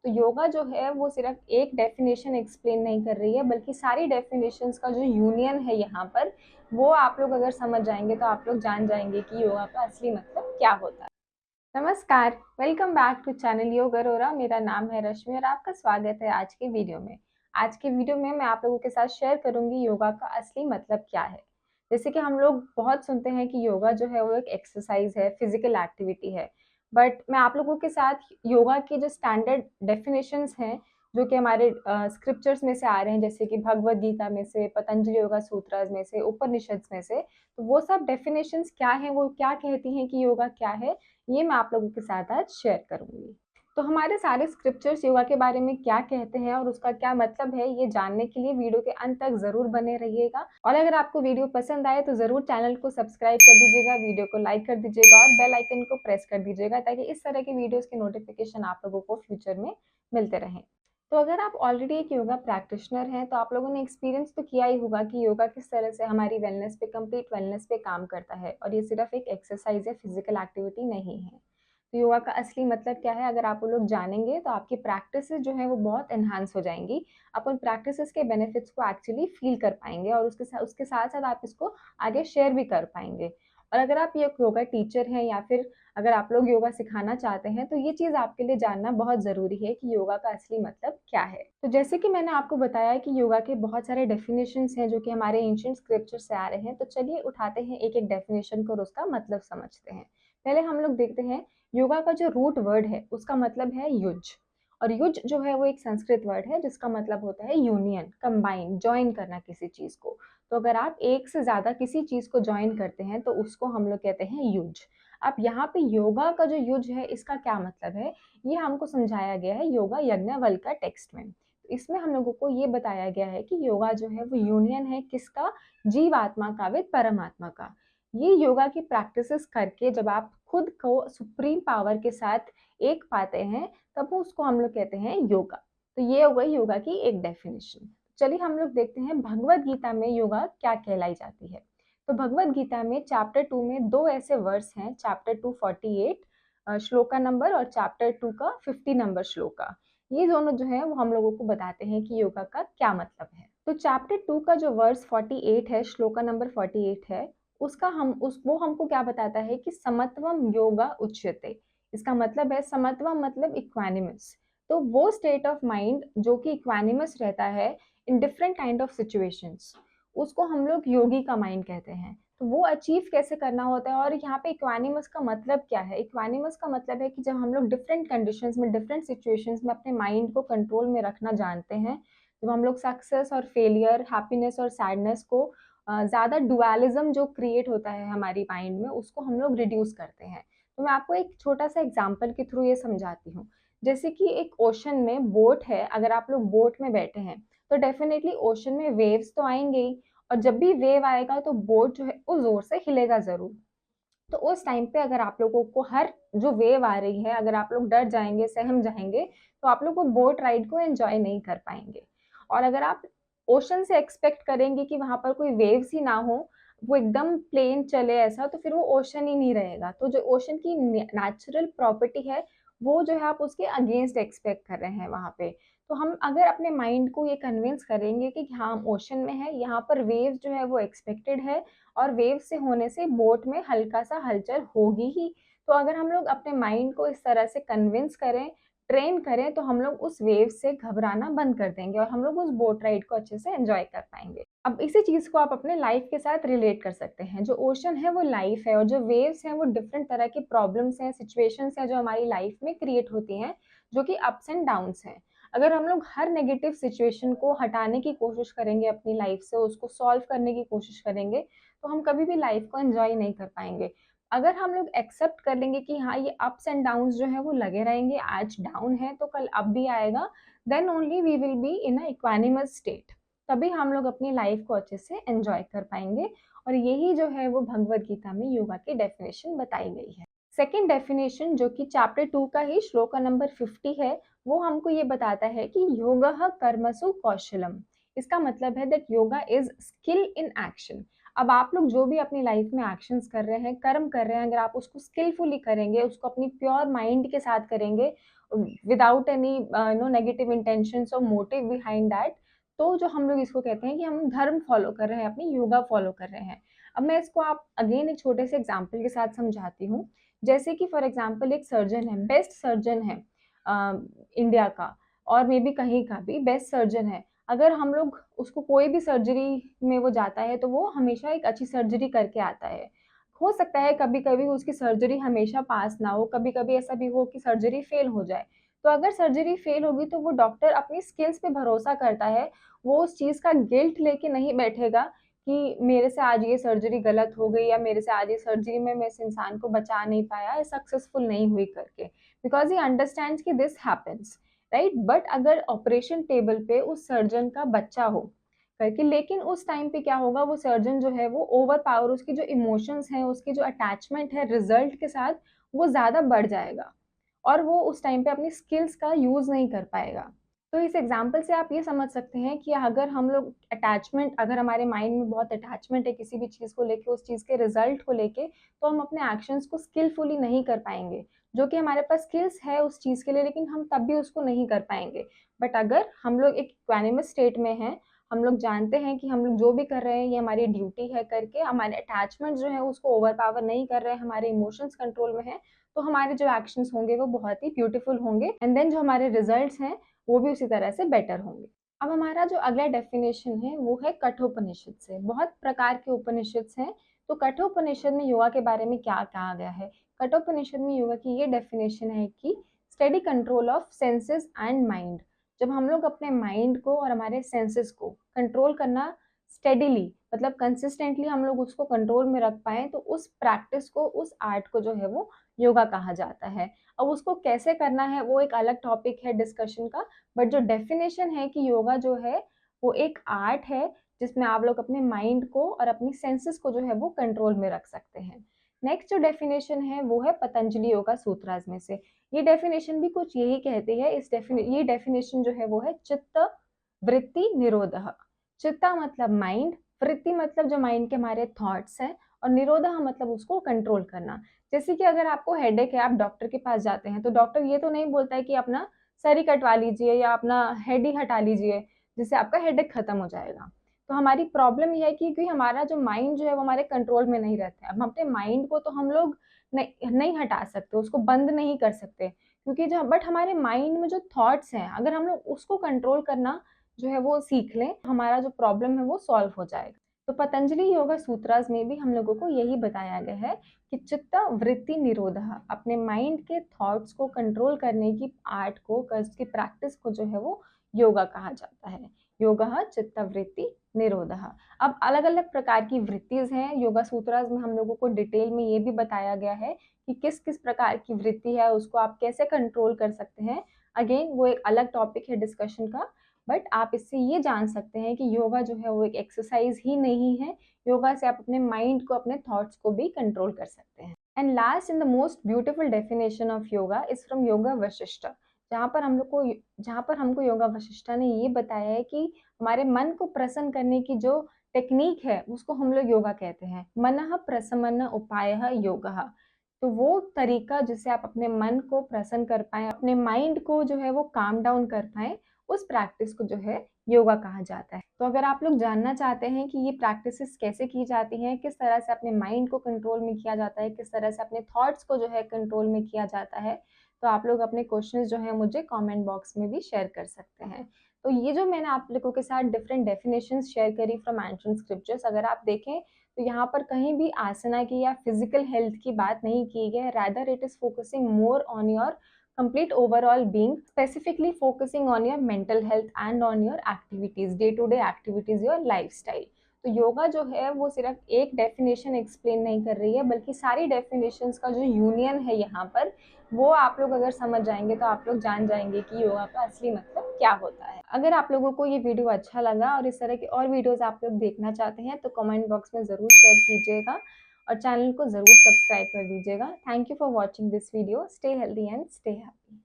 तो योगा जो है वो सिर्फ एक डेफिनेशन एक्सप्लेन नहीं कर रही है, बल्कि सारी डेफिनेशंस का जो यूनियन है यहाँ पर, वो आप लोग अगर समझ जाएंगे तो आप लोग जान जाएंगे कि योगा का असली मतलब क्या होता है। नमस्कार, वेलकम बैक टू चैनल योग अरोरा। मेरा नाम है रश्मि और आपका स्वागत है आज के वीडियो में। आज के वीडियो में मैं आप लोगों के साथ शेयर करूंगी योगा का असली मतलब क्या है। जैसे कि हम लोग बहुत सुनते हैं कि योगा जो है वो एक एक्सरसाइज है, फिजिकल एक्टिविटी है, बट मैं आप लोगों के साथ योगा के जो स्टैंडर्ड डेफिनेशंस हैं, जो कि हमारे स्क्रिप्चर्स में से आ रहे हैं, जैसे कि भगवद गीता में से, पतंजलि योगा सूत्रास में से, उपनिषद में से, तो वो सब डेफिनेशंस क्या हैं, वो क्या कहती हैं कि योगा क्या है, ये मैं आप लोगों के साथ आज शेयर करूंगी। तो हमारे सारे स्क्रिप्चर्स योगा के बारे में क्या कहते हैं और उसका क्या मतलब है, ये जानने के लिए वीडियो के अंत तक जरूर बने रहिएगा। और अगर आपको वीडियो पसंद आए तो जरूर चैनल को सब्सक्राइब कर दीजिएगा, वीडियो को लाइक कर दीजिएगा और बेल आइकन को प्रेस कर दीजिएगा, ताकि इस तरह के वीडियोस के नोटिफिकेशन आप लोगों को फ्यूचर में मिलते रहें। तो अगर आप ऑलरेडी एक योगा प्रैक्टिशनर हैं तो आप लोगों ने एक्सपीरियंस तो किया ही होगा कि योगा किस तरह से हमारी वेलनेस पे, कंप्लीट वेलनेस पे काम करता है, और ये सिर्फ एक एक्सरसाइज या फिजिकल एक्टिविटी नहीं है। तो योगा का असली मतलब क्या है, अगर आप वो लोग जानेंगे तो आपकी प्रैक्टिस जो है वो बहुत एनहांस हो जाएंगी। आप उन प्रैक्टिसेस के बेनिफिट्स को एक्चुअली फील कर पाएंगे और उसके साथ साथ आप इसको आगे शेयर भी कर पाएंगे। और अगर आप ये योगा टीचर हैं या फिर अगर आप लोग योगा सिखाना चाहते हैं, तो ये चीज़ आपके लिए जानना बहुत ज़रूरी है कि योगा का असली मतलब क्या है। तो जैसे कि मैंने आपको बताया कि योगा के बहुत सारे डेफिनेशंस हैं जो कि हमारे एंशिएंट स्क्रिप्चर से आ रहे हैं, तो चलिए उठाते हैं एक एक डेफिनेशन को और उसका मतलब समझते हैं। पहले हम लोग देखते हैं योगा का जो रूट वर्ड है उसका मतलब है युज। और युज जो है वो एक संस्कृत वर्ड है जिसका मतलब होता है यूनियन, कंबाइन, ज्वाइन करना किसी चीज को। तो अगर आप एक से ज्यादा किसी चीज को ज्वाइन करते हैं तो उसको हम लोग कहते हैं युज। अब यहाँ पे योगा का जो युज है इसका क्या मतलब है, ये हमको समझाया गया है योगा यज्ञवल्क्य का टेक्स्ट में। तो इसमें हम लोगों को ये बताया गया है कि योगा जो है वो यूनियन है किसका, जीवात्मा का विद परमात्मा का। ये योगा की प्रैक्टिसेस करके जब आप खुद को सुप्रीम पावर के साथ एक पाते हैं, तब वो उसको हम लोग कहते हैं योगा। तो ये हो गई योगा की एक डेफिनेशन। चलिए हम लोग देखते हैं भगवद गीता में योगा क्या कहलाई जाती है। तो भगवद गीता में चैप्टर 2 में दो ऐसे वर्स हैं, चैप्टर 2 48 श्लोका नंबर और चैप्टर 2 का 50 नंबर श्लोका। ये दोनों जो है वो हम लोगों को बताते हैं कि योगा का क्या मतलब है। तो चैप्टर 2 का जो वर्स 48 है, श्लोका नंबर 48 है, उसका हम उस वो हमको क्या बताता है कि समत्वम योगा उच्यते। इसका मतलब है समत्वम मतलब इक्वानिमस। तो वो स्टेट ऑफ माइंड जो कि इक्वानिमस रहता है in different kind of situations, उसको हम लोग योगी का माइंड कहते हैं। तो वो अचीव कैसे करना होता है, और यहाँ पे इक्वानिमस का मतलब क्या है। इक्वानिमस का मतलब है कि जब हम लोग डिफरेंट कंडीशंस में, डिफरेंट सिचुएशंस में अपने माइंड को कंट्रोल में रखना जानते हैं, जब हम लोग सक्सेस और फेलियर, हैप्पीनेस और सैडनेस को, ज़्यादा डुअलिज्म जो क्रिएट होता है हमारी माइंड में, उसको हम लोग रिड्यूस करते हैं। तो मैं आपको एक छोटा सा एग्जांपल के थ्रू ये समझाती हूँ। जैसे कि एक ओशन में बोट है, अगर आप लोग बोट में बैठे हैं तो डेफिनेटली ओशन में वेव्स तो आएंगे ही, और जब भी वेव आएगा तो बोट जो है वो जोर से हिलेगा जरूर। तो उस टाइम पे अगर आप लोगों को हर जो वेव आ रही है, अगर आप लोग डर जाएंगे, सहम जाएंगे, तो आप लोग वो बोट राइड को एंजॉय नहीं कर पाएंगे। और अगर आप ओशन से एक्सपेक्ट करेंगे कि वहां पर कोई वेव्स ही ना हो, वो एकदम प्लेन चले ऐसा, तो फिर वो ओशन ही नहीं रहेगा। तो जो ओशन की नेचुरल प्रॉपर्टी है, वो जो है आप उसके अगेंस्ट एक्सपेक्ट कर रहे हैं वहां पे। तो हम अगर अपने माइंड को ये कन्विंस करेंगे कि हाँ हम ओशन में है, यहाँ पर वेव जो है वो एक्सपेक्टेड है, और वेव से होने से बोट में हल्का सा हलचल होगी ही। तो अगर हम लोग अपने माइंड को इस तरह से कन्विंस करें, ट्रेन करें, तो हम लोग उस वेव से घबराना बंद कर देंगे और हम लोग उस बोट राइड को अच्छे से एंजॉय कर पाएंगे। अब इसी चीज को आप अपने लाइफ के साथ रिलेट कर सकते हैं। जो ओशन है वो लाइफ है, और जो वेव्स हैं वो डिफरेंट तरह की प्रॉब्लम्स हैं, सिचुएशंस हैं जो हमारी लाइफ में क्रिएट होती हैं, जो कि अप्स एंड डाउन्स हैं। अगर हम लोग हर नेगेटिव सिचुएशन को हटाने की कोशिश करेंगे अपनी लाइफ से, उसको सॉल्व करने की कोशिश करेंगे, तो हम कभी भी लाइफ को एंजॉय नहीं कर पाएंगे। अगर हम लोग एक्सेप्ट कर लेंगे कि हाँ ये अप्स एंड डाउन्स जो है वो लगे रहेंगे, आज डाउन है तो कल अप भी आएगा, then only we will be in a equanimous state. तभी हम लोग अपनी लाइफ को अच्छे से एंजॉय कर पाएंगे। और यही जो है वो भगवद गीता में योगा की डेफिनेशन बताई गई है। सेकेंड डेफिनेशन जो कि चैप्टर 2 का ही श्लोक नंबर 50 है, वो हमको ये बताता है कि योगः कर्मसु कौशलम। इसका मतलब है that yoga is skill in action. अब आप लोग जो भी अपनी लाइफ में एक्शंस कर रहे हैं, कर्म कर रहे हैं, अगर आप उसको स्किलफुली करेंगे, उसको अपनी प्योर माइंड के साथ करेंगे, विदाउट एनी नेगेटिव इंटेंशंस और मोटिव बिहाइंड दैट, तो जो हम लोग इसको कहते हैं कि हम धर्म फॉलो कर रहे हैं, अपनी योगा फॉलो कर रहे हैं। अब मैं इसको आप अगेन एक छोटे से एग्जाम्पल के साथ समझाती हूँ। जैसे कि फॉर एग्जाम्पल एक सर्जन है, बेस्ट सर्जन है इंडिया का, और मे बी कहीं का भी बेस्ट सर्जन है। अगर हम लोग उसको कोई भी सर्जरी में वो जाता है तो वो हमेशा एक अच्छी सर्जरी करके आता है। हो सकता है कभी-कभी उसकी सर्जरी हमेशा पास ना हो, कभी-कभी ऐसा भी हो कि सर्जरी फेल हो जाए। तो अगर सर्जरी फेल होगी तो वो डॉक्टर अपनी स्किल्स पे भरोसा करता है, वो उस चीज़ का गिल्ट लेके नहीं बैठेगा कि मेरे से आज ये सर्जरी गलत हो गई या मेरे से आज ये सर्जरी में मैं इस इंसान को बचा नहीं पाया, सक्सेसफुल नहीं हुई करके। बिकॉज़ ही अंडरस्टैंड्स कि दिस हैपेंस, राइट? बट अगर ऑपरेशन टेबल पे उस सर्जन का बच्चा हो करके, लेकिन उस टाइम पे क्या होगा, वो सर्जन जो है वो ओवर पावर, उसकी जो इमोशंस हैं, उसकी जो अटैचमेंट है रिजल्ट के साथ, वो ज़्यादा बढ़ जाएगा और वो उस टाइम पे अपनी स्किल्स का यूज़ नहीं कर पाएगा। तो इस एग्जाम्पल से आप ये समझ सकते हैं कि अगर हम लोग अटैचमेंट, अगर हमारे माइंड में बहुत अटैचमेंट है किसी भी चीज़ को लेके, उस चीज़ के रिजल्ट को लेके, तो हम अपने एक्शंस को स्किलफुली नहीं कर पाएंगे। जो कि हमारे पास स्किल्स है उस चीज़ के लिए, लेकिन हम तब भी उसको नहीं कर पाएंगे। बट अगर हम लोग एक इक्वानिमस स्टेट में हैं, हम लोग जानते हैं कि हम लोग जो भी कर रहे हैं ये हमारी ड्यूटी है करके, हमारे अटैचमेंट जो है उसको ओवर पावर नहीं कर रहे हैं, हमारे इमोशंस कंट्रोल में है, तो हमारे जो एक्शंस होंगे वो बहुत ही ब्यूटीफुल होंगे, एंड देन जो हमारे रिजल्ट्स हैं वो भी उसी तरह से बेटर होंगे। अब हमारा जो अगला डेफिनेशन है वो है कठोपनिषद से। बहुत प्रकार के उपनिषद हैं, तो कठोपनिषद में योगा के बारे में क्या कहा गया है? कठोपनिषद में योगा की ये डेफिनेशन है कि steady control of senses and mind. जब हम लोग अपने माइंड को और हमारे सेंसेस को कंट्रोल करना स्टेडीली, मतलब कंसिस्टेंटली हम लोग उसको कंट्रोल में रख पाए, तो उस प्रैक्टिस को, उस आर्ट को जो है वो योगा कहा जाता है। अब उसको कैसे करना है वो एक अलग टॉपिक है डिस्कशन का, बट जो डेफिनेशन है कि योगा जो है वो एक आर्ट है जिसमें आप लोग अपने माइंड को और अपनी सेंसेस को जो है वो कंट्रोल में रख सकते हैं। नेक्स्ट जो डेफिनेशन है वो है पतंजलि योगा सूत्रास में से। ये डेफिनेशन भी कुछ यही कहती है। ये डेफिनेशन जो है वो है चित्त वृत्ति निरोधः। चित्ता मतलब माइंड, वृत्ति मतलब जो माइंड के हमारे थॉट्स हैं, और निरोधः मतलब उसको कंट्रोल करना। जैसे कि अगर आपको हेडेक है, आप डॉक्टर के पास जाते हैं, तो डॉक्टर ये तो नहीं बोलता है कि अपना सर ही कटवा लीजिए या अपना हेड ही हटा लीजिए, जिससे आपका हेडेक खत्म हो जाएगा। तो हमारी प्रॉब्लम ये है कि हमारा जो माइंड जो है वो हमारे कंट्रोल में नहीं रहता है। अब अपने माइंड को तो हम लोग नहीं हटा सकते, उसको बंद नहीं कर सकते, क्योंकि जो बट हमारे माइंड में जो थॉट्स हैं, अगर हम लोग उसको कंट्रोल करना जो है वो सीख लें, हमारा जो प्रॉब्लम है वो सॉल्व हो जाएगा। तो पतंजलि योगा सूत्रास में भी हम लोगों को यही बताया गया है कि चित्त वृत्ति निरोधः, अपने माइंड के थॉट्स को कंट्रोल करने की आर्ट को, की प्रैक्टिस को जो है वो योगा कहा जाता है। योगः चित्त वृत्ति निरोधः। अब अलग अलग प्रकार की वृत्तिज हैं योगा सूत्रास में, हम लोगों को डिटेल में ये भी बताया गया है कि किस किस प्रकार की वृत्ति है, उसको आप कैसे कंट्रोल कर सकते हैं। अगेन वो एक अलग टॉपिक है डिस्कशन का, बट आप इससे ये जान सकते हैं कि योगा जो है वो एक एक्सरसाइज ही नहीं है। योगा से आप अपने माइंड को, अपने थॉट्स को भी कंट्रोल कर सकते हैं। And last and the most beautiful definition of yoga is from yoga Vashishtha, जहाँ पर हमको योगा वशिष्ठ ने ये बताया है कि हमारे मन को प्रसन्न करने की जो टेक्निक है उसको हम लोग योगा कहते हैं। मनः प्रशमन उपायः योगः। तो वो तरीका जिससे आप अपने मन को प्रसन्न कर पाए, अपने माइंड को जो है वो काम डाउन कर पाए, उस प्रैक्टिस को जो है योगा कहा जाता है। तो अगर आप लोग जानना चाहते हैं कि ये प्रैक्टिसेस कैसे की जाती हैं, किस तरह से अपने माइंड को कंट्रोल में किया जाता है, किस तरह से अपने थॉट्स को जो है कंट्रोल में किया जाता है, तो आप लोग अपने क्वेश्चंस जो है मुझे कमेंट बॉक्स में भी शेयर कर सकते हैं। तो ये जो मैंने आप लोगों के साथ डिफरेंट डेफिनेशंस शेयर करी फ्रॉम एंशिएंट स्क्रिप्चर्स, अगर आप देखें तो यहाँ पर कहीं भी आसना की या फिजिकल हेल्थ की बात नहीं की गई है, rather it is focusing more on your complete overall being, specifically focusing on your mental health and on your activities, day to day activities, your lifestyle. तो योगा जो है वो सिर्फ एक डेफिनेशन एक्सप्लेन नहीं कर रही है, बल्कि सारी डेफिनेशंस का जो यूनियन है यहाँ पर, वो आप लोग अगर समझ जाएंगे तो आप लोग जान जाएंगे कि योगा का असली मतलब क्या होता है। अगर आप लोगों को ये वीडियो अच्छा लगा और इस तरह की और वीडियोस आप लोग देखना चाहते हैं तो कमेंट बॉक्स में ज़रूर शेयर कीजिएगा और चैनल को ज़रूर सब्सक्राइब कर दीजिएगा। Thank you for watching this video. Stay healthy and stay happy.